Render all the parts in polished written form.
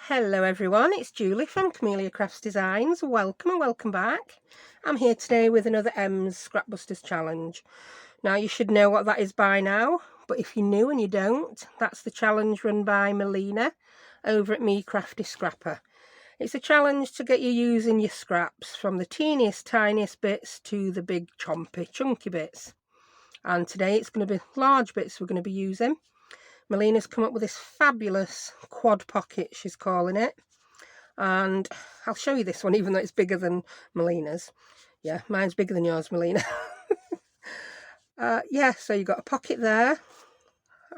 Hello everyone, it's Julie from Camelia Crafts Designs. Welcome and welcome back. I'm here today with another Scrapbusters challenge. Now you should know what that is by now, but if you're new and you don't, that's the challenge run by Melina over at Me Crafty Scrapper. It's a challenge to get you using your scraps from the teeniest, tiniest bits to the big chompy, chunky bits. And today it's going to be large bits we're going to be using. Melina's come up with this fabulous quad pocket, she's calling it. And I'll show you this one, even though it's bigger than Melina's. Yeah, mine's bigger than yours, Melina. Yeah, so you've got a pocket there.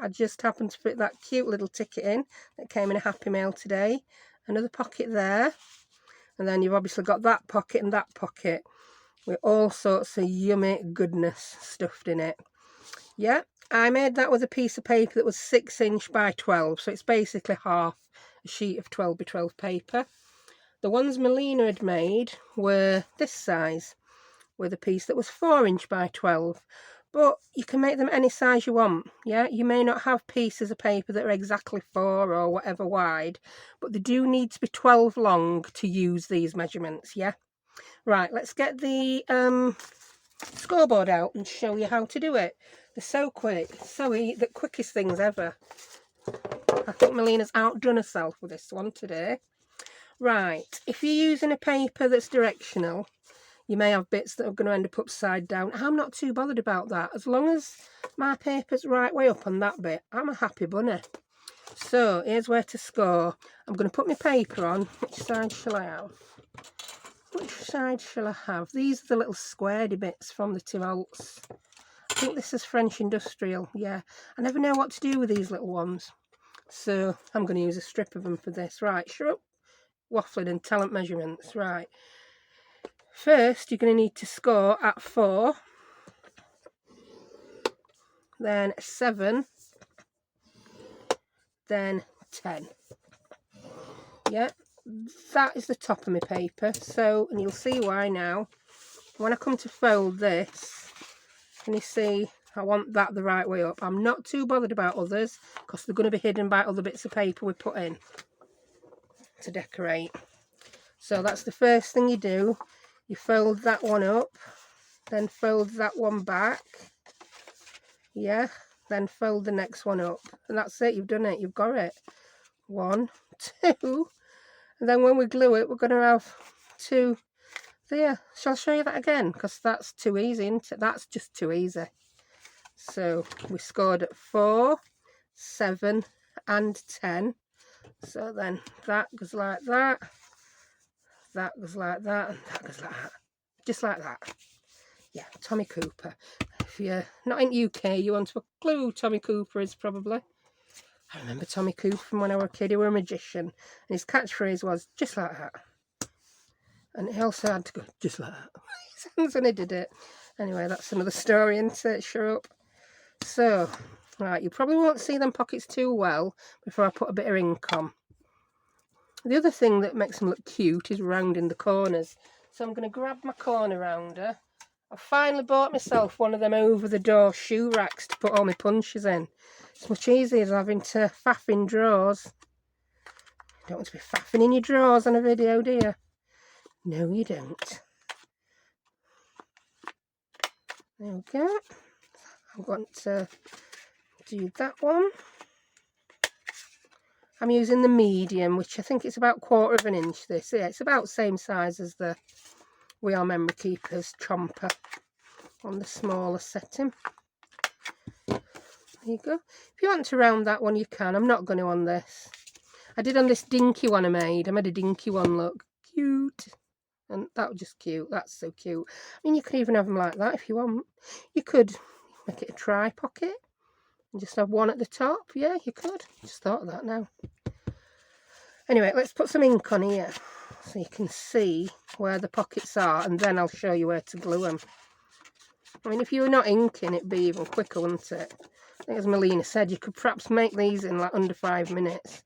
I just happened to put that cute little ticket in that came in a Happy Mail today. Another pocket there. And then you've obviously got that pocket and that pocket with all sorts of yummy goodness stuffed in it. Yeah, I made that with a piece of paper that was 6 inch by 12, so it's basically half a sheet of 12 by 12 paper. The ones Melina had made were this size, with a piece that was 4 inch by 12, but you can make them any size you want. Yeah, you may not have pieces of paper that are exactly 4 or whatever wide, but they do need to be 12 long to use these measurements. Yeah, right, let's get the scoreboard out and show you how to do it. They're so quick, the quickest things ever. I think Melina's outdone herself with this one today. Right, if you're using a paper that's directional, you may have bits that are going to end up upside down. I'm not too bothered about that. As long as my paper's right way up on that bit, I'm a happy bunny. So here's where to score. I'm going to put my paper on. Which side shall I have? Which side shall I have? These are the little squaredy bits from the Timolts. I think this is French Industrial. Yeah, I never know what to do with these little ones. So I'm going to use a strip of them for this. Right, shut up waffling and talent measurements. Right. First, you're going to need to score at 4. Then 7. Then 10. Yeah, that is the top of my paper. So, and you'll see why now. When I come to fold this, can you see I want that the right way up? I'm not too bothered about others because they're going to be hidden by other bits of paper we put in to decorate. So that's the first thing you do. You fold that one up, then fold that one back. Yeah, then fold the next one up. And that's it, you've done it, you've got it. 1, 2. And then when we glue it, we're going to have 2 there. Shall I show you that again? Because that's too easy, isn't it? That's just too easy. So we scored at 4, 7 and 10. So then that goes like that. That goes like that. And that goes like that. Just like that. Yeah, Tommy Cooper. If you're not in UK, you want to clue who Tommy Cooper is probably. I remember Tommy Cooper from when I was a kid. He was a magician. And his catchphrase was, just like that. And he also had to go, just like that. His hands when he did it. Anyway, that's another story, isn't it? Shut up. So, right, you probably won't see them pockets too well before I put a bit of ink on. The other thing that makes them look cute is rounding the corners. So I'm going to grab my corner rounder. I finally bought myself one of them over-the-door shoe racks to put all my punches in. It's much easier than having to faff in drawers. You don't want to be faffing in your drawers on a video, do you? No, you don't. There we go. I'm going to do that one. I'm using the medium, which I think it's about 1/4 inch. This, yeah, it's about the same size as the We Are Memory Keepers chomper on the smaller setting. There you go. If you want to round that one, you can. I'm not going to on this. I did on this dinky one I made. I made a dinky one look cute. And that was just cute. That's so cute. I mean, you could even have them like that if you want. You could make it a tri-pocket and just have one at the top. Yeah, you could. Just thought of that now. Anyway, let's put some ink on here so you can see where the pockets are, and then I'll show you where to glue them. I mean, if you were not inking, it'd be even quicker, wouldn't it? I think as Melina said, you could perhaps make these in like under 5 minutes.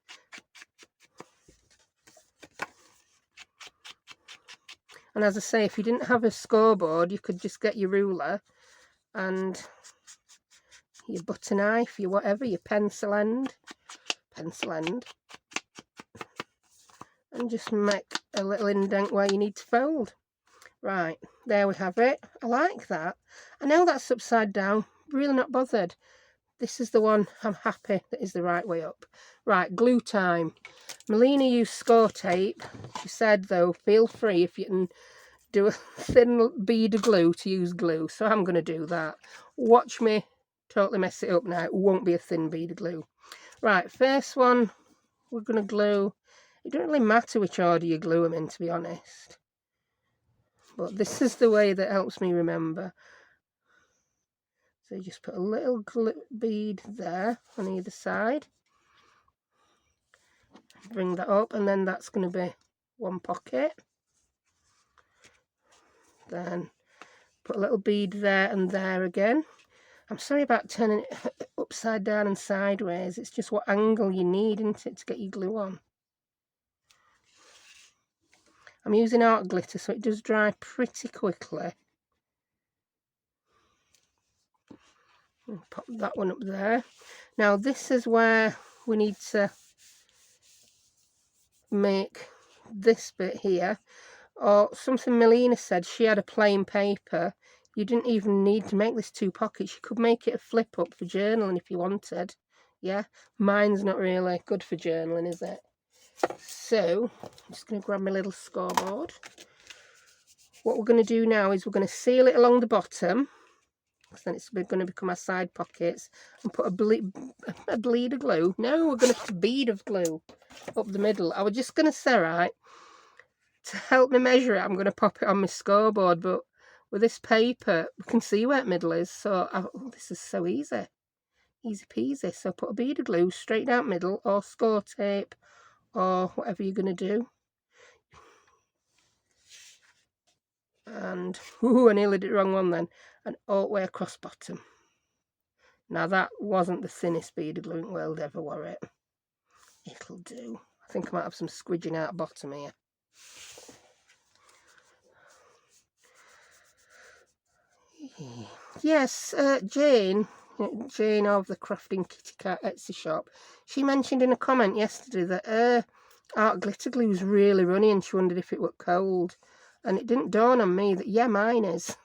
And as I say, if you didn't have a scoreboard, you could just get your ruler and your butter knife, your whatever, your pencil end. and just make a little indent where you need to fold. Right, there we have it. I like that. I know that's upside down, really not bothered. This is the one I'm happy that is the right way up. Right, glue time. Melina used score tape. She said though, feel free if you can do a thin bead of glue to use glue. So I'm going to do that. Watch me totally mess it up now. It won't be a thin bead of glue. Right, first one we're going to glue. It doesn't really matter which order you glue them in, to be honest. But this is the way that helps me remember. So you just put a little bead there on either side. Bring that up, and then that's going to be one pocket. Then put a little bead there and there again. I'm sorry about turning it upside down and sideways. It's just what angle you need, isn't it, to get your glue on. I'm using art glitter, so it does dry pretty quickly. And pop that one up there. Now this is where we need to make this bit here, or something Melina said. She had a plain paper. You didn't even need to make this 2 pockets. You could make it a flip up for journaling if you wanted. Yeah, mine's not really good for journaling, is it? So I'm just going to grab my little scoreboard. What we're going to do now is we're going to seal it along the bottom, because then it's going to become our side pockets, and put a bleed of glue. No, we're going to put a bead of glue up the middle. I was just going to say, right, to help me measure it, I'm going to pop it on my scoreboard, but with this paper we can see where the middle is. So oh, this is so easy peasy. So put a bead of glue straight down middle, or score tape, or whatever you're going to do. And I nearly did the wrong one then. And all the way across bottom. Now that wasn't the thinnest bead of glue in the world ever, were it? It'll do. I think I might have some squidging out bottom here. Yes, Jane of the Crafting Kitty Cat Etsy shop, she mentioned in a comment yesterday that her art glitter glue was really runny, and she wondered if it were cold. And it didn't dawn on me that, yeah, mine is.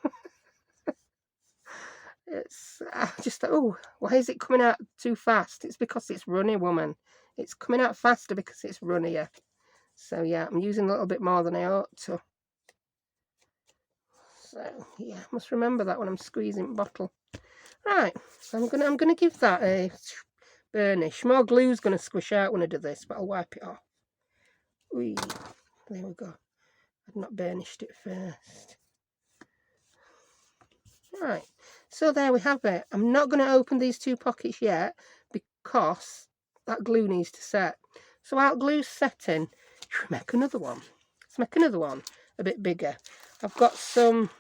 I just thought, oh, why is it coming out too fast? It's because it's runny, woman. It's coming out faster because it's runnier. So yeah, I'm using a little bit more than I ought to. So yeah, must remember that when I'm squeezing the bottle. Right, so I'm gonna give that a burnish. More glue's gonna squish out when I do this, but I'll wipe it off. Whee, there we go. I've not burnished it first. Right, so there we have it. I'm not going to open these 2 pockets yet because that glue needs to set. So while glue's setting, should we make another one? Let's make another one a bit bigger. I've got some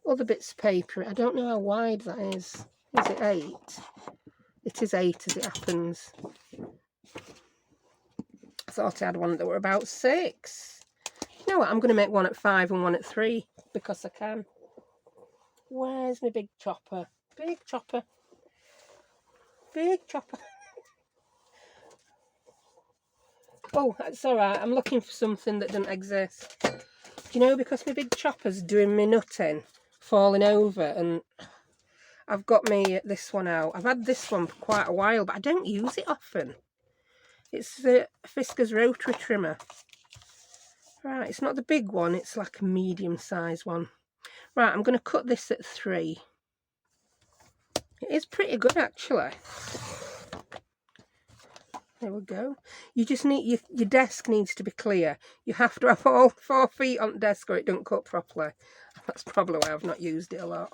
other bits of paper. I don't know how wide that is. Is it 8? It is 8 as it happens. I thought I had one that were about 6. You know what? I'm going to make one at 5 and one at 3 because I can. Where's my big chopper? Big chopper. Big chopper. Oh, that's alright. I'm looking for something that doesn't exist. Do you know, because my big chopper's doing me nutting, falling over, and I've got me this one out. I've had this one for quite a while, but I don't use it often. It's the Fiskars rotary trimmer. Right, it's not the big one. It's like a medium-sized one. Right, I'm going to cut this at 3. It is pretty good, actually. There we go. You just need, your desk needs to be clear. You have to have all 4 feet on the desk or it don't cut properly. That's probably why I've not used it a lot.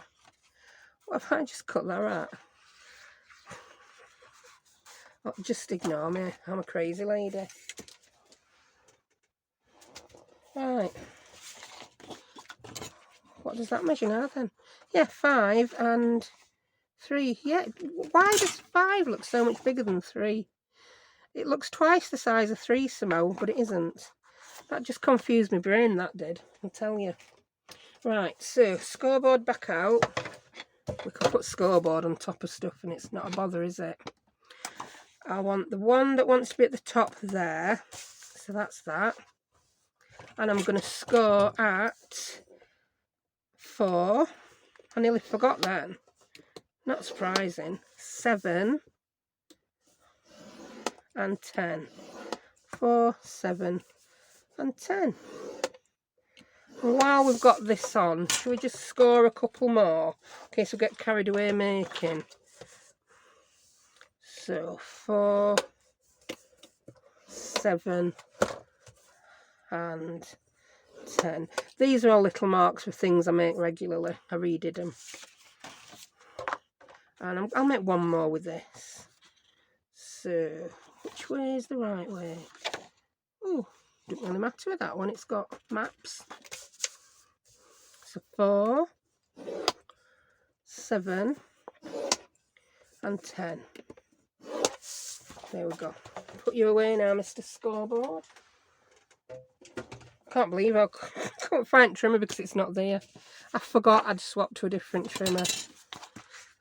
What if I just cut that out? Oh, just ignore me. I'm a crazy lady. Right. What does that measure now then? Yeah, 5 and 3. Yeah, why does 5 look so much bigger than 3? It looks twice the size of 3 somehow, but it isn't. That just confused my brain, that did, I'll tell you. Right, so scoreboard back out. We could put scoreboard on top of stuff and it's not a bother, is it? I want the one that wants to be at the top there. So that's that. And I'm going to score at 4. I nearly forgot then. Not surprising. 7 and 10. 4, 7 and 10. And while we've got this on, should we just score a couple more in case we get carried away making? So 4, 7 and 10. These are all little marks for things I make regularly. I redid them. And I'll make one more with this. So, which way is the right way? Oh, doesn't really matter with that one. It's got maps. So 4, 7 and 10. There we go. Put you away now, Mr. Scoreboard. Can't believe I couldn't find trimmer because it's not there. I forgot I'd swapped to a different trimmer.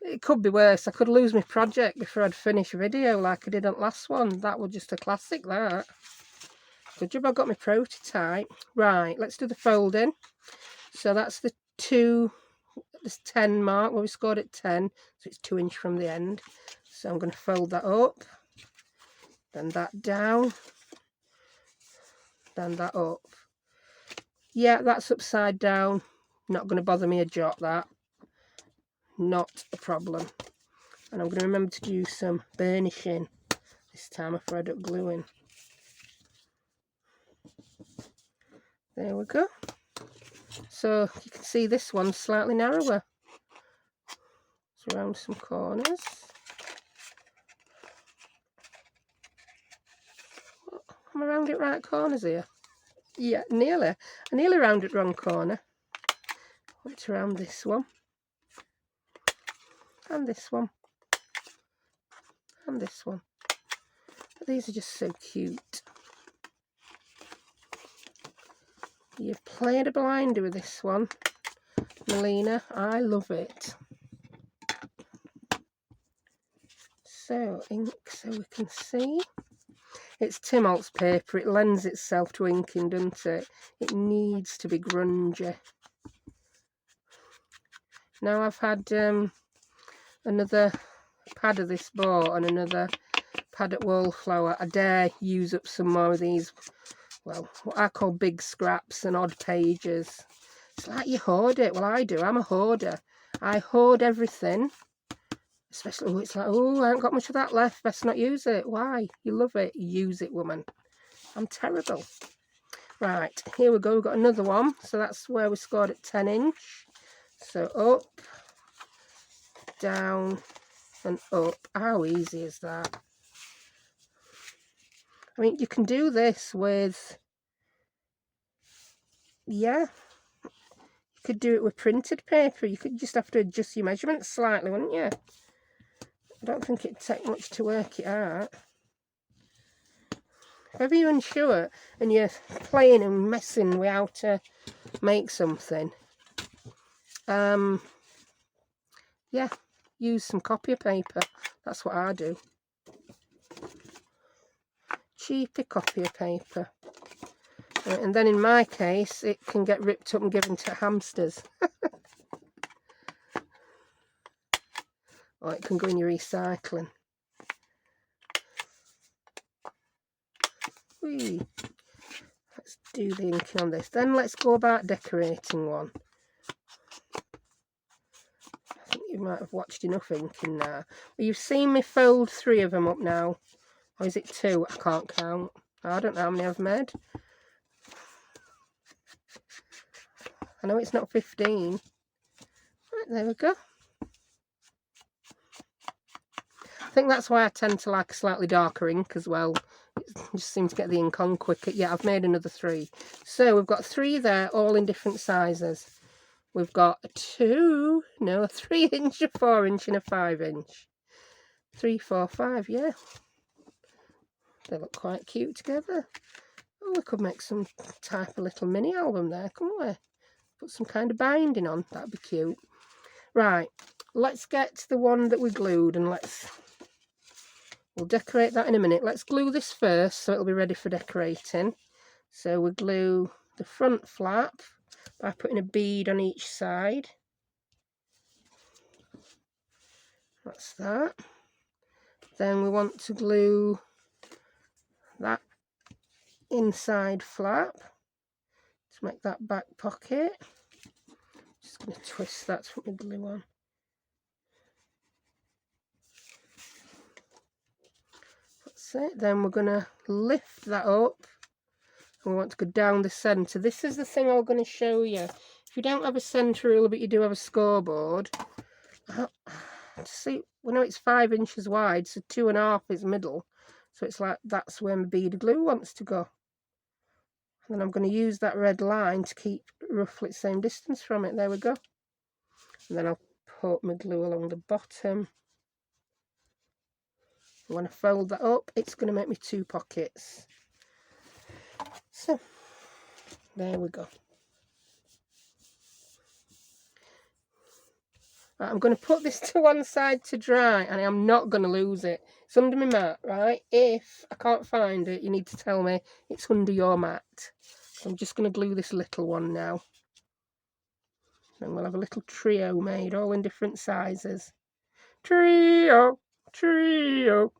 It could be worse. I could lose my project before I'd finish a video like I did on the last one. That was just a classic, that. Good job I got my prototype. Right, let's do the folding. So that's the 10 mark where we scored at 10. So it's 2 inches from the end. So I'm going to fold that up. Then that down. Then that up. Yeah, that's upside down. Not going to bother me a jot, that. Not a problem. And I'm going to remember to do some burnishing this time after I do gluing. There we go. So you can see this one's slightly narrower. It's around some corners. I'm around it right corners here. Yeah, nearly. I nearly round it wrong corner. Went around this one. And this one. And this one. But these are just so cute. You've played a blinder with this one, Melina. I love it. So, ink so we can see. It's Tim Holtz paper. It lends itself to inking, doesn't it? It needs to be grungy. Now I've had another pad of this bought and another pad at Wallflower. I dare use up some more of these, well, what I call big scraps and odd pages. It's like you hoard it. Well, I do. I'm a hoarder. I hoard everything. Especially, oh, it's like, oh, I haven't got much of that left. Best not use it. Why? You love it. Use it, woman. I'm terrible. Right, here we go. We've got another one. So that's where we scored at 10 inch. So up, down, and up. How easy is that? I mean, you can do this with, yeah, you could do it with printed paper. You could just have to adjust your measurements slightly, wouldn't you? I don't think it'd take much to work it out. If ever you're unsure and you're playing and messing with how to make something, yeah, use some copier paper. That's what I do. Cheapy copier paper. And then in my case, it can get ripped up and given to hamsters. Or it can go in your recycling. Whee. Let's do the inking on this. Then let's go about decorating one. I think you might have watched enough inking now. Well, you've seen me fold 3 of them up now. Or is it 2? I can't count. I don't know how many I've made. I know it's not 15. Right, there we go. I think that's why I tend to like a slightly darker ink as well. It just seems to get the ink on quicker. Yeah, I've made another 3. So we've got 3 there, all in different sizes. We've got a 3 inch, a 4 inch and a 5 inch. 3, 4, 5, yeah. They look quite cute together. Oh, we could make some type of little mini album there, couldn't we? Put some kind of binding on, that'd be cute. Right, let's get to the one that we glued and let's We'll decorate that in a minute. Let's glue this first so it'll be ready for decorating. So we'll glue the front flap by putting a bead on each side. That's that. Then we want to glue that inside flap to make that back pocket. Just going to twist that to put my glue on. That's it. Then we're going to lift that up. And we want to go down the centre. This is the thing I'm going to show you. If you don't have a centre ruler but you do have a scoreboard, see, we know it's 5 inches wide, so 2.5 is middle. So it's like that's where my bead of glue wants to go. And then I'm going to use that red line to keep roughly the same distance from it. There we go. And then I'll put my glue along the bottom. And when I fold that up, it's going to make me 2 pockets. So, there we go. Right, I'm going to put this to one side to dry, and I'm not going to lose it. It's under my mat, right? If I can't find it, you need to tell me it's under your mat. So I'm just going to glue this little one now. Then we'll have a little trio made, all in different sizes. Trio, trio.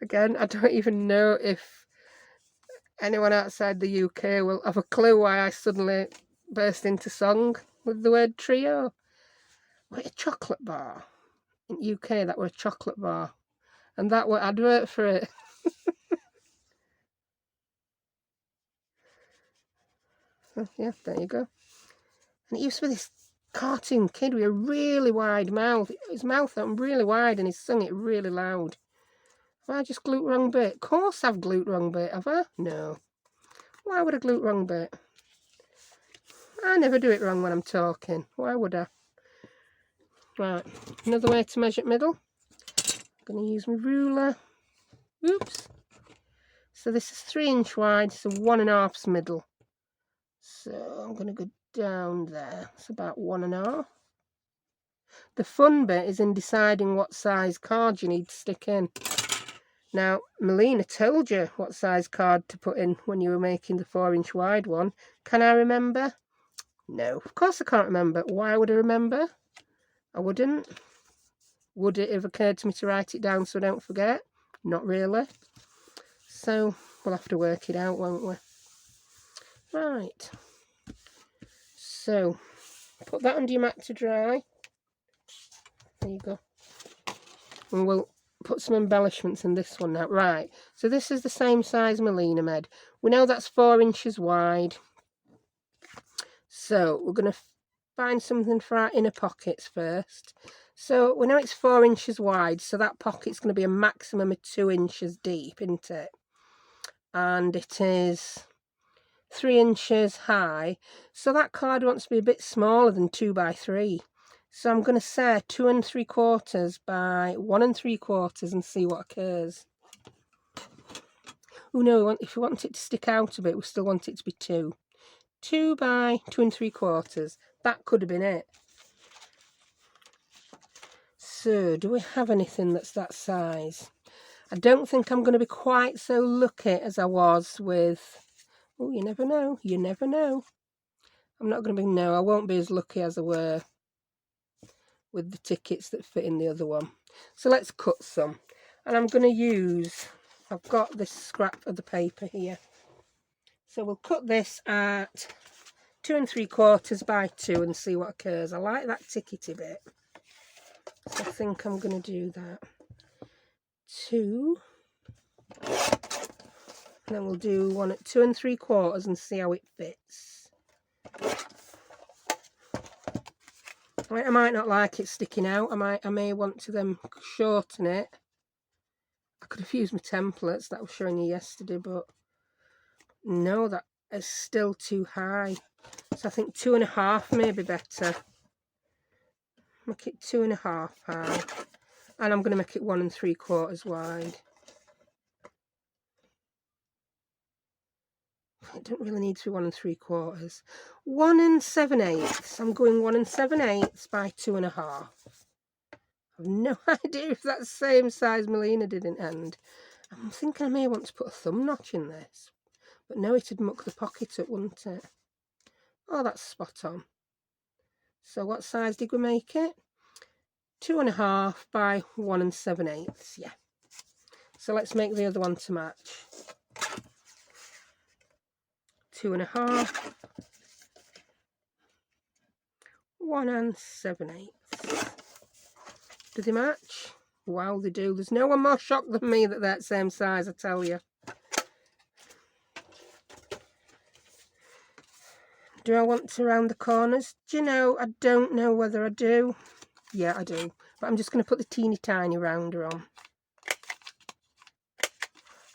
Again, I don't even know if anyone outside the UK will have a clue why I suddenly burst into song with the word trio. What a chocolate bar. In UK, that were a chocolate bar. And that were advert for it. So, yeah, there you go. And it used to be this cartoon kid with a really wide mouth. His mouth opened really wide and he sung it really loud. Have I just glued wrong bit? Of course I've glued wrong bit, have I? No. Why would I glue wrong bit? I never do it wrong when I'm talking. Why would I? Right, another way to measure middle. I'm going to use my ruler. Oops. So this is 3 inch wide, so 1.5's middle. So I'm going to go down there. It's about 1.5. The fun bit is in deciding what size card you need to stick in. Now, Melina told you what size card to put in when you were making the 4 inch wide one. Can I remember? No, of course I can't remember. Why would I remember? I wouldn't. Would it have occurred to me to write it down so I don't forget? Not really. So we'll have to work it out, won't we? Right. So put that under your mat to dry. There you go. And we'll put some embellishments in this one now. Right. So this is the same size Melina made. We know that's 4 inches wide. So we're going to find something for our inner pockets first. So we know it's 4 inches wide, so that pocket's going to be a maximum of 2 inches deep, isn't it? And it is 3 inches high, so that card wants to be a bit smaller than 2 by 3. So I'm going to say 2 3/4 by 1 3/4 and see what occurs. Oh no, if we want it to stick out a bit, we still want it to be 2. 2 by 2 3/4. That could have been it. So, do we have anything that's that size? I don't think I'm going to be quite so lucky as I was with... Oh, you never know. You never know. I'm not going to be... No, I won't be as lucky as I were with the tickets that fit in the other one. So, let's cut some. And I'm going to use... I've got this scrap of the paper here. So, we'll cut this at 2 3/4 by 2 and see what occurs. I like that tickety bit. So I think I'm going to do that. 2. And then we'll do one at 2 3/4 and see how it fits. I might not like it sticking out. I may want to then shorten it. I could have used my templates that I was showing you yesterday, but no, that is still too high. So I think 2.5 may be better. Make it 2.5 high. And I'm going to make it 1 3/4 wide. It don't really need to be 1 3/4. 1 7/8. I'm going 1 7/8 by 2.5. I've no idea if that's the same size Melina did in end. I'm thinking I may want to put a thumb notch in this. But no, it'd muck the pocket up, wouldn't it? Oh, that's spot on. So what size did we make it? 2.5 by 1 7/8. Yeah. So let's make the other one to match. 2.5, 1 7/8. Do they match? Wow, they do. There's no one more shocked than me that they're the same size, I tell you. Do I want to round the corners? Do you know, I don't know whether I do. Yeah, I do. But I'm just going to put the teeny tiny rounder on.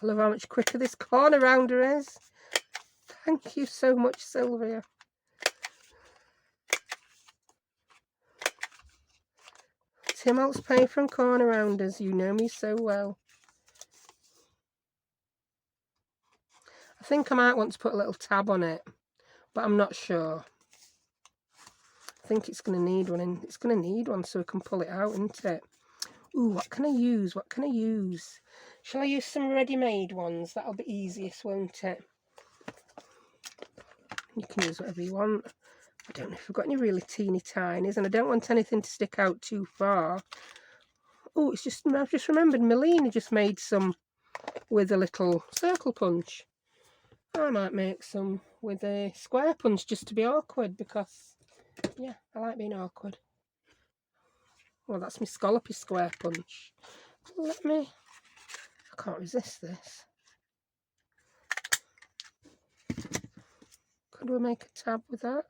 I love how much quicker this corner rounder is. Thank you so much, Sylvia. Tim Holtz Pay from Corner Rounders. You know me so well. I think I might want to put a little tab on it, but I'm not sure. I think it's going to need one, and it's going to need one so we can pull it out, isn't it? Ooh, what can I use? What can I use? Shall I use some ready-made ones? That'll be easiest, won't it? You can use whatever you want. I don't know if I've got any really teeny tinies, and I don't want anything to stick out too far. Oh, it's just, I've just remembered Melina just made some with a little circle punch. I might make some with a square punch just to be awkward, because, yeah, I like being awkward. Well, that's my scallopy square punch. Let me... I can't resist this. Could we make a tab with that?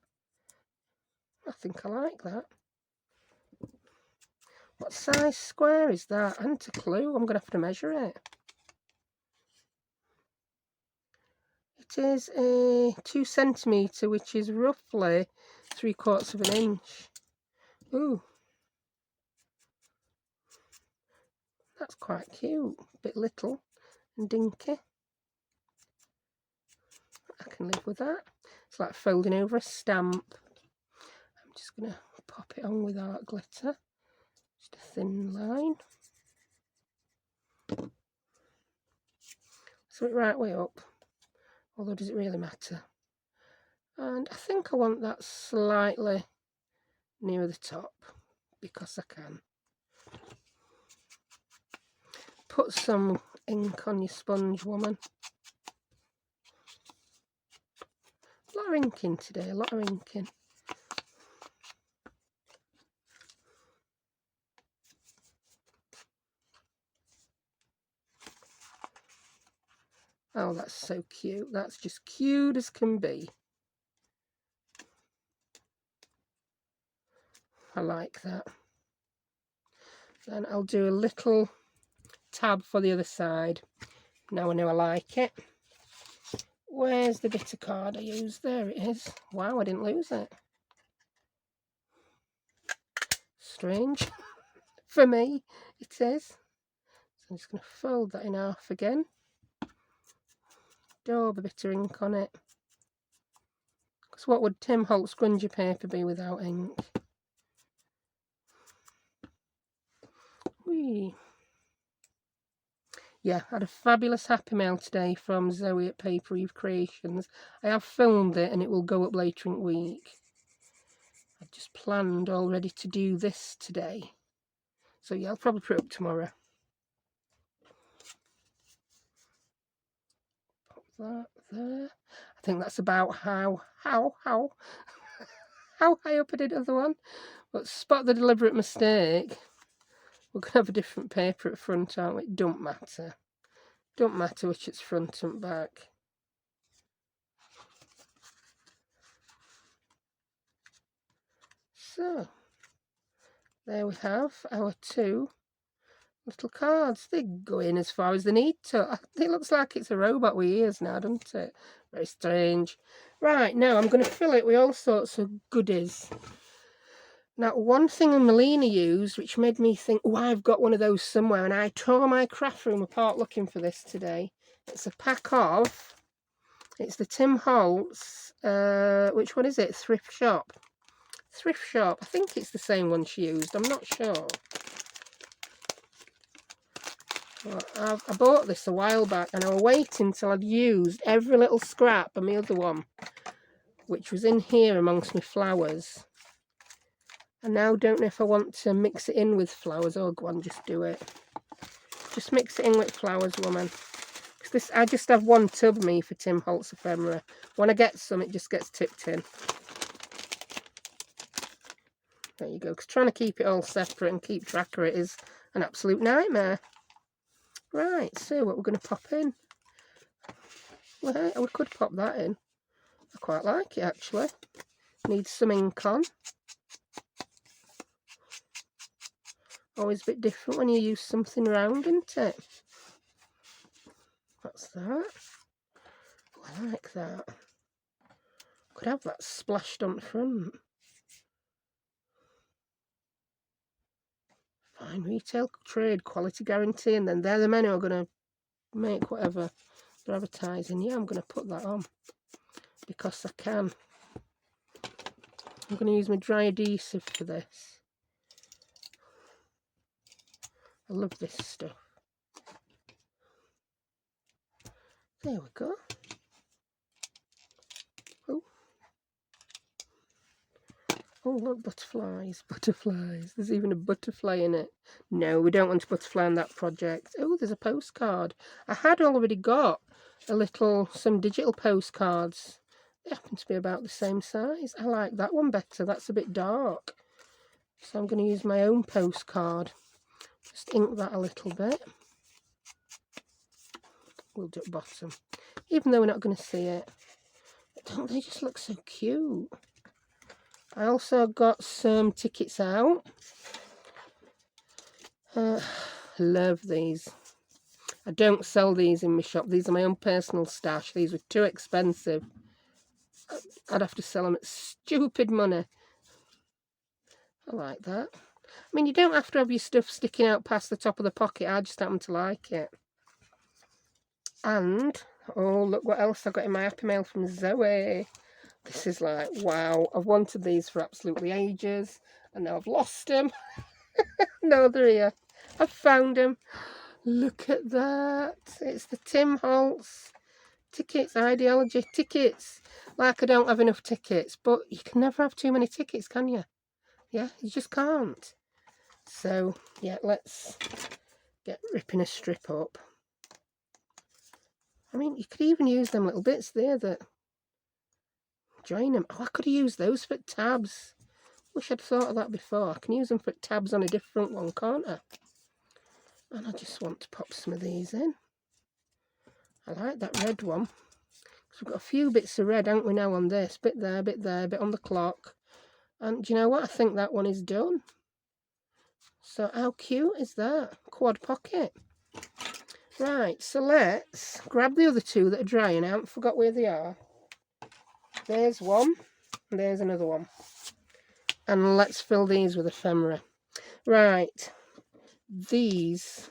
I think I like that. What size square is that? I haven't a clue. I'm going to have to measure it. It is a 2 centimetre, which is roughly 3/4 of an inch. Ooh. That's quite cute. A bit little and dinky. I can live with that. It's like folding over a stamp. I'm just going to pop it on with art glitter. Just a thin line. So it right way up. Although, does it really matter? And I think I want that slightly near the top, because I can. Put some ink on your sponge, woman. A lot of inking today, a lot of inking. Oh, that's so cute. That's just cute as can be. I like that. Then I'll do a little tab for the other side. Now I know I like it. Where's the bit of card I used? There it is. Wow, I didn't lose it. Strange. For me, it is. So I'm just going to fold that in half again. Daub a bit of ink on it. Because what would Tim Holtz grungy paper be without ink? Whee. Yeah, I had a fabulous happy mail today from Zoe at Paper Eve Creations. I have filmed it and it will go up later in the week. I've just planned already to do this today. So yeah, I'll probably put it up tomorrow. Pop that there. I think that's about how high up I did the other one. But spot the deliberate mistake. We're going to have a different paper at front, aren't we? It don't matter. Don't matter which it's front and back. So, there we have our 2 little cards. They go in as far as they need to. It looks like it's a robot with ears now, doesn't it? Very strange. Right, now I'm going to fill it with all sorts of goodies. Now, one thing Melina used, which made me think, oh, I've got one of those somewhere, and I tore my craft room apart looking for this today. It's a pack of, it's the Tim Holtz, which one is it? Thrift Shop. Thrift Shop. I think it's the same one she used. I'm not sure. Well, I bought this a while back and I was waiting till I'd used every little scrap of my other one, which was in here amongst my flowers. I now don't know if I want to mix it in with flowers. Oh, go on, just do it. Just mix it in with flowers, woman. Because this, I just have one tub, me, for Tim Holtz ephemera. When I get some, it just gets tipped in. There you go. Because trying to keep it all separate and keep track of it is an absolute nightmare. Right, so what we're going to pop in. Well, we could pop that in. I quite like it, actually. Needs some ink on. Always a bit different when you use something round, isn't it? That's that. Oh, I like that. Could have that splashed on the front. Fine retail trade, quality guarantee, and then they're the men who are going to make whatever they're advertising. Yeah, I'm going to put that on because I can. I'm going to use my dry adhesive for this. I love this stuff. There we go. Oh, oh look, butterflies, butterflies. There's even a butterfly in it. No, we don't want a butterfly on that project. Oh, there's a postcard. I had already got some digital postcards. They happen to be about the same size. I like that one better. That's a bit dark. So I'm going to use my own postcard. Just ink that a little bit. We'll do it bottom. Even though we're not going to see it. Don't they just look so cute? I also got some tickets out. Love these. I don't sell these in my shop. These are my own personal stash. These were too expensive. I'd have to sell them at stupid money. I like that. I mean, you don't have to have your stuff sticking out past the top of the pocket. I just happen to like it. And, oh, look what else I got in my happy mail from Zoe. This is like, wow. I've wanted these for absolutely ages. And now I've lost them. No, they're here. I've found them. Look at that. It's the Tim Holtz tickets, ideology tickets. Like I don't have enough tickets. But you can never have too many tickets, can you? Yeah, you just can't. So, yeah, let's get ripping a strip up. I mean, you could even use them little bits there that join them. Oh, I could have used those for tabs. Wish I'd thought of that before. I can use them for tabs on a different one, can't I? And I just want to pop some of these in. I like that red one. Because we've got a few bits of red, haven't we, now on this? Bit there, bit there, bit on the clock. And do you know what? I think that one is done. So how cute is that? Quad pocket. Right, so let's grab the other two that are drying. I haven't forgot where they are. There's one, and there's another one. And let's fill these with ephemera. Right, these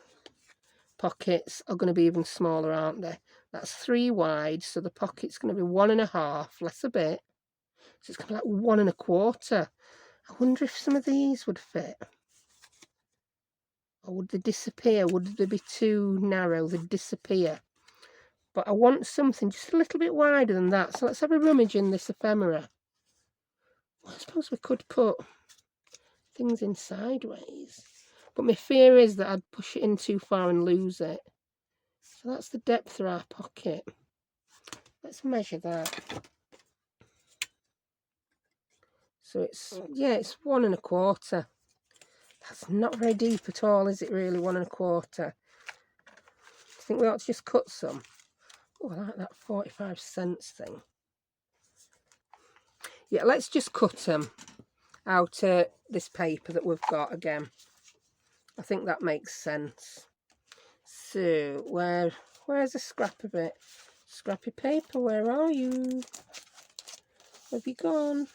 pockets are going to be even smaller, aren't they? That's 3 wide, so the pocket's going to be 1.5, less a bit. So it's going to be like 1 1/4. I wonder if some of these would fit. Or would they disappear? Would they be too narrow? They'd disappear. But I want something just a little bit wider than that. So let's have a rummage in this ephemera. Well, I suppose we could put things in sideways. But my fear is that I'd push it in too far and lose it. So that's the depth of our pocket. Let's measure that. So it's, yeah, it's 1 1/4. That's not very deep at all, is it really? 1 1/4. I think we ought to just cut some. Oh, I like that 45 cents thing. Yeah, let's just cut them out of this paper that we've got again. I think that makes sense. So, where's the scrap of it? Scrappy paper, where are you? Where have you gone?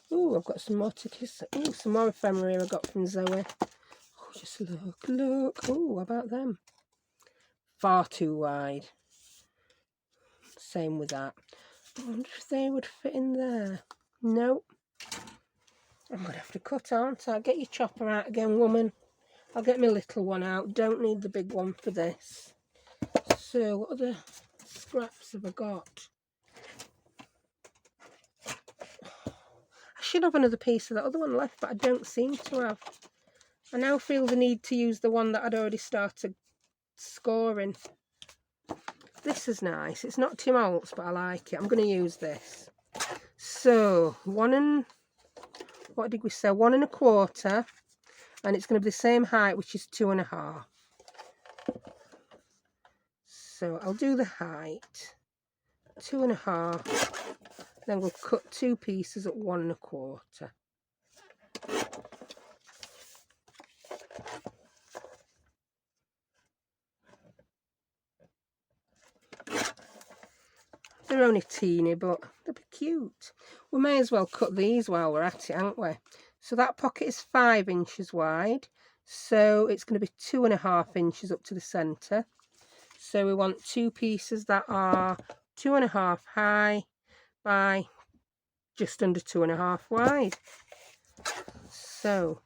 Oh, I've got some more tickets. Oh, some more ephemera here I got from Zoe. Oh, just look. Oh, how about them? Far too wide. Same with that. I wonder if they would fit in there. Nope. I'm going to have to cut, aren't I? Get your chopper out again, woman. I'll get my little one out. Don't need the big one for this. So what other scraps have I got? I should have another piece of that other one left, but I don't seem to have. I now feel the need to use the one that I'd already started scoring. This is nice. It's not Tim Holtz, but I like it. I'm going to use this. So, what did we say? 1 1/4. And it's going to be the same height, which is 2 1/2. So, I'll do the height. 2 1/2. Then we'll cut 2 pieces at 1 1/4. They're only teeny, but they'll be cute. We may as well cut these while we're at it, aren't we? So that pocket is 5 inches wide. So it's going to be 2 1/2 inches up to the centre. So we want 2 pieces that are 2 1/2 high by just under 2 1/2 wide. So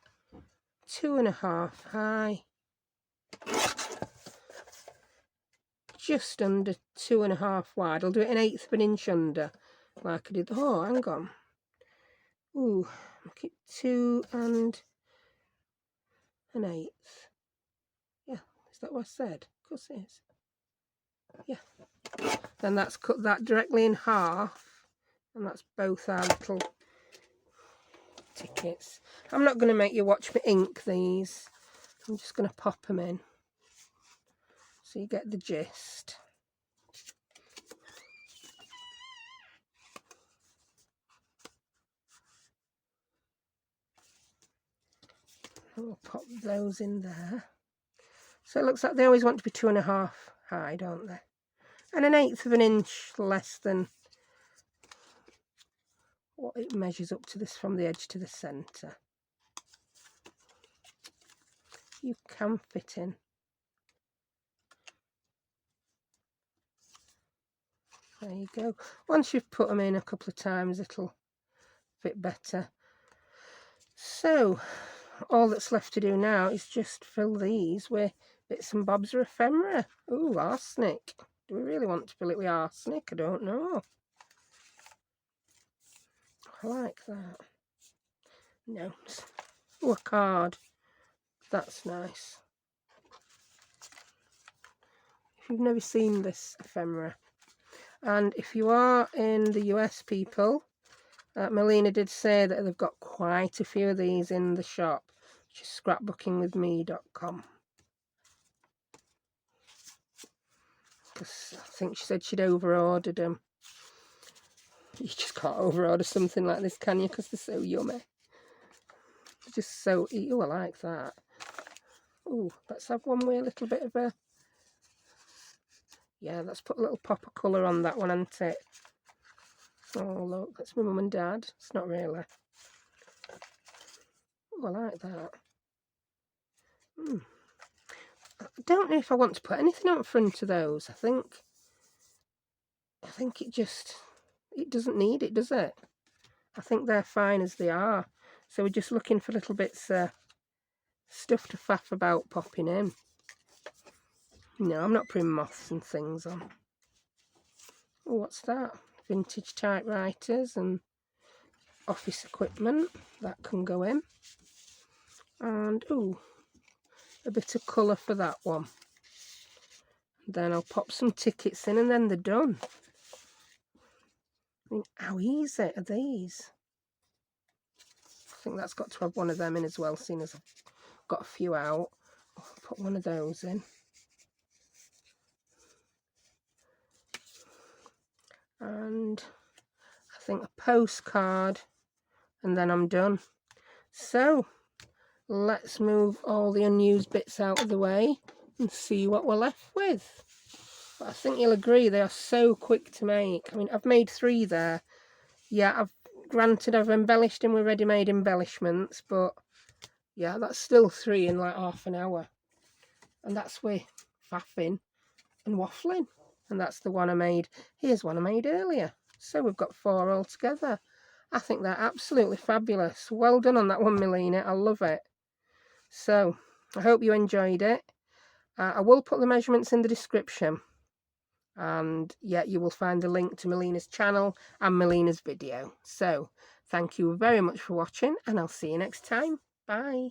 2 1/2 high, just under 2 1/2 wide. I'll do it 1/8 of an inch under, like I did. Oh, hang on. Ooh, make it 2 1/8. Yeah, is that what I said? Of course it is. Yeah. Then that's cut that directly in half, and that's both our little tickets. I'm not going to make you watch me ink these. I'm just going to pop them in so you get the gist. And we'll pop those in there. So it looks like they always want to be 2 1/2 high, don't they? And 1/8 of an inch less than what it measures up to this from the edge to the centre. You can fit in. There you go. Once you've put them in a couple of times, it'll fit better. So all that's left to do now is just fill these with bits and bobs of ephemera. Ooh, arsenic. Do we really want to fill it with arsenic? I don't know. I like that. No. Oh, a card. That's nice. If you've never seen this ephemera, and if you are in the US, people, Melina did say that they've got quite a few of these in the shop, which is scrapbookingwithme.com. Because I think she said she'd over-ordered them. You just can't over-order something like this, can you? Because they're so yummy. They're just so... Oh, I like that. Oh, let's have one with a little bit of a... Yeah, let's put a little pop of colour on that one, isn't it? Oh, look, that's my mum and dad. It's not really. Oh, I like that. I don't know if I want to put anything on front of those. I think it doesn't need it, does it? I think they're fine as they are. So we're just looking for little bits of stuff to faff about popping in. No, I'm not putting moths and things on. Oh, what's that? Vintage typewriters and office equipment. That can go in. And, ooh, a bit of colour for that one. Then I'll pop some tickets in and then they're done. I mean, how easy are these? I think that's got to have one of them in as well, seeing as I've got a few out. I'll put one of those in. And I think a postcard, and then I'm done. So let's move all the unused bits out of the way and see what we're left with. But I think you'll agree they are so quick to make. I mean, I've made 3 there. Yeah, granted I've embellished them with ready-made embellishments, but yeah, that's still 3 in like half an hour. And that's with faffing and waffling. And that's the one I made. Here's one I made earlier. So we've got 4 altogether. I think they're absolutely fabulous. Well done on that one, Melina. I love it. So I hope you enjoyed it. I will put the measurements in the description. And yeah, you will find the link to Melina's channel and Melina's video. So thank you very much for watching, and I'll see you next time. Bye.